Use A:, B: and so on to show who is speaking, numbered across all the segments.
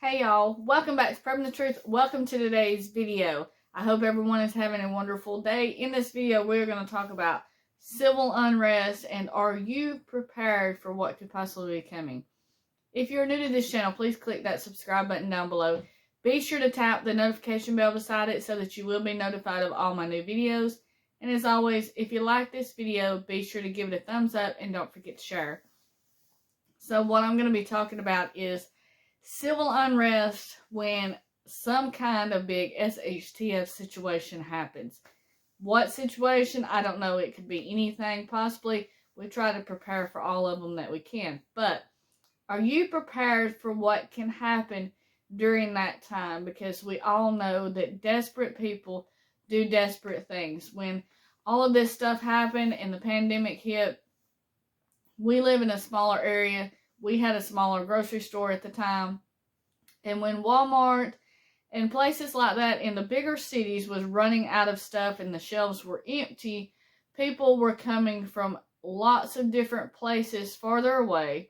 A: Hey y'all, welcome back to Prepping the Truth. Welcome to today's video. I hope everyone is having a wonderful day. In this video, we're going to talk about civil unrest and are you prepared for what could possibly be coming? If you're new to this channel, please click that subscribe button down below. Be sure to tap the notification bell beside it so that you will be notified of all my new videos. And as always, if you like this video, be sure to give it a thumbs up and don't forget to share. So what I'm going to be talking about is civil unrest when some kind of big SHTF situation happens. What situation? I don't know. It could be anything, possibly. We try to prepare for all of them that we can. But are you prepared for what can happen during that time? Because we all know that desperate people do desperate things. When all of this stuff happened and the pandemic hit, we live in a smaller area. We had a smaller grocery store at the time. And when Walmart and places like that in the bigger cities was running out of stuff and the shelves were empty, people were coming from lots of different places farther away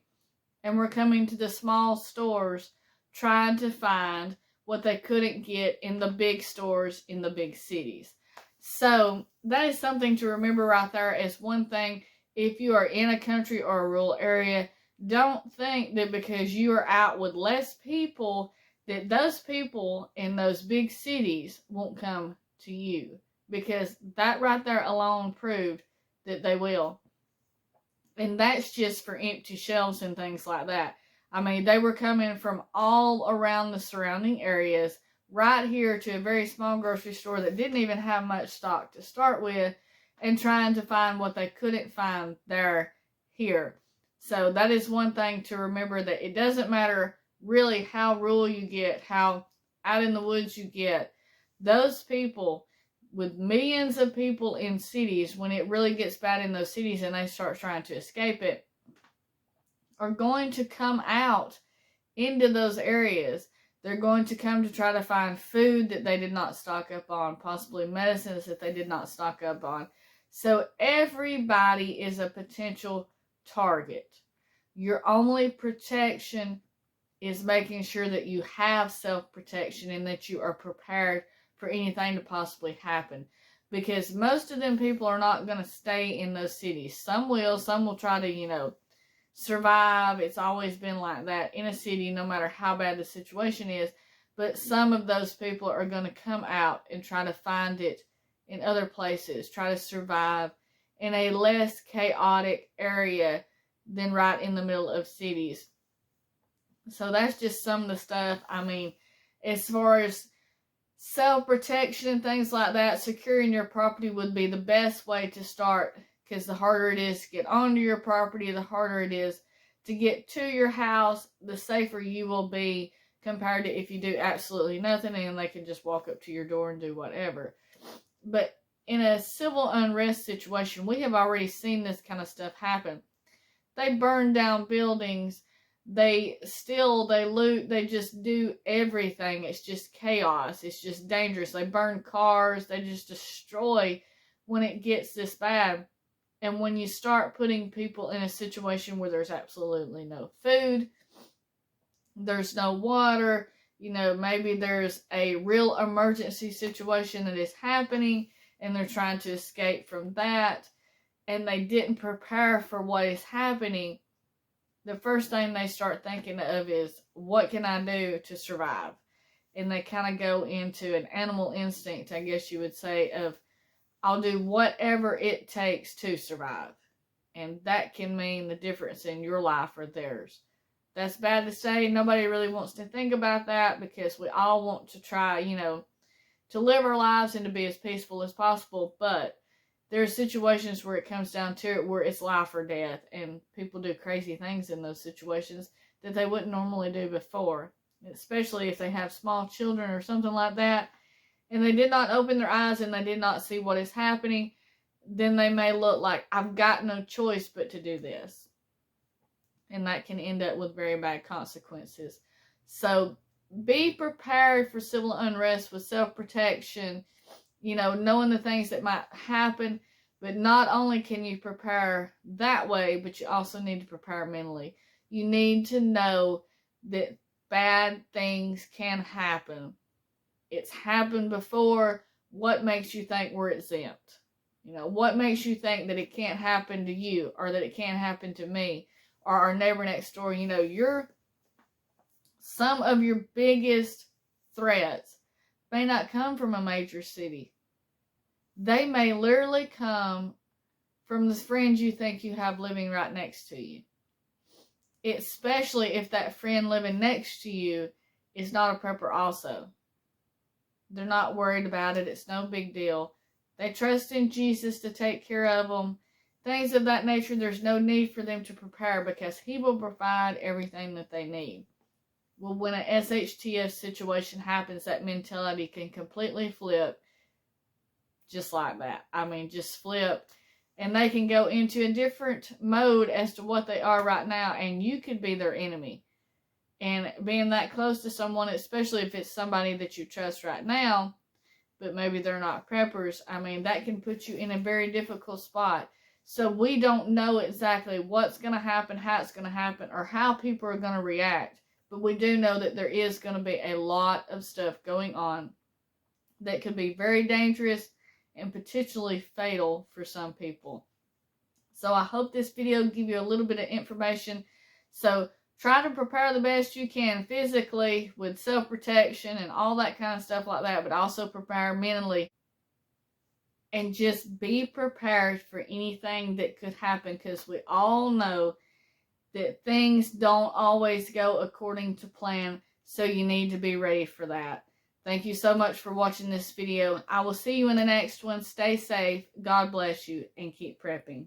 A: and were coming to the small stores trying to find what they couldn't get in the big stores in the big cities. So that is something to remember right there as one thing. If you are in a country or a rural area, don't think that because you are out with less people that those people in those big cities won't come to you, because that right there alone proved that they will. And that's just for empty shelves and things like that. I mean, they were coming from all around the surrounding areas right here to a very small grocery store that didn't even have much stock to start with, and trying to find what they couldn't find here. So that is one thing to remember, that it doesn't matter really how rural you get, how out in the woods you get. Those people with millions of people in cities, when it really gets bad in those cities and they start trying to escape it, are going to come out into those areas. They're going to come to try to find food that they did not stock up on, possibly medicines that they did not stock up on. So everybody is a potential target. Your only protection is making sure that you have self-protection and that you are prepared for anything to possibly happen. Because most of them people are not going to stay in those cities. Some will try to, survive. It's always been like that in a city, no matter how bad the situation is. But some of those people are going to come out and try to find it in other places, try to survive in a less chaotic area than right in the middle of cities. So that's just some of the stuff. I mean, as far as self-protection and things like that, securing your property would be the best way to start, because the harder it is to get onto your property, the harder it is to get to your house, the safer you will be compared to if you do absolutely nothing and they can just walk up to your door and do whatever. But in a civil unrest situation, we have already seen this kind of stuff happen. They burn down buildings, they steal, they loot, they just do everything. It's just chaos. It's just dangerous. They burn cars, they just destroy when it gets this bad. And when you start putting people in a situation where there's absolutely no food, there's no water, maybe there's a real emergency situation that is happening and they're trying to escape from that, and they didn't prepare for what is happening, the first thing they start thinking of is, what can I do to survive? And they kind of go into an animal instinct, I guess you would say, of, I'll do whatever it takes to survive. And that can mean the difference in your life or theirs. That's bad to say. Nobody really wants to think about that, because we all want to try, to live our lives and to be as peaceful as possible. But there are situations where it comes down to it, where it's life or death. And people do crazy things in those situations that they wouldn't normally do before. Especially if they have small children or something like that, and they did not open their eyes and they did not see what is happening, then they may look like, I've got no choice but to do this. And that can end up with very bad consequences. So be prepared for civil unrest with self-protection, knowing the things that might happen. But not only can you prepare that way, but you also need to prepare mentally. You need to know that bad things can happen. It's happened before. What makes you think we're exempt? What makes you think that it can't happen to you, or that it can't happen to me, or our neighbor next door? Some of your biggest threats may not come from a major city. They may literally come from the friends you think you have living right next to you. Especially if that friend living next to you is not a prepper also. They're not worried about it. It's no big deal. They trust in Jesus to take care of them. Things of that nature, there's no need for them to prepare because He will provide everything that they need. Well, when an SHTF situation happens, that mentality can completely flip just like that. Just flip. And they can go into a different mode as to what they are right now, and you could be their enemy. And being that close to someone, especially if it's somebody that you trust right now, but maybe they're not preppers, that can put you in a very difficult spot. So we don't know exactly what's going to happen, how it's going to happen, or how people are going to react. But we do know that there is going to be a lot of stuff going on that could be very dangerous and potentially fatal for some people. So I hope this video give you a little bit of information. So try to prepare the best you can physically with self-protection and all that kind of stuff like that, but also prepare mentally. And just be prepared for anything that could happen, because we all know that things don't always go according to plan, so you need to be ready for that. Thank you so much for watching this video. I will see you in the next one. Stay safe, God bless you, and keep prepping.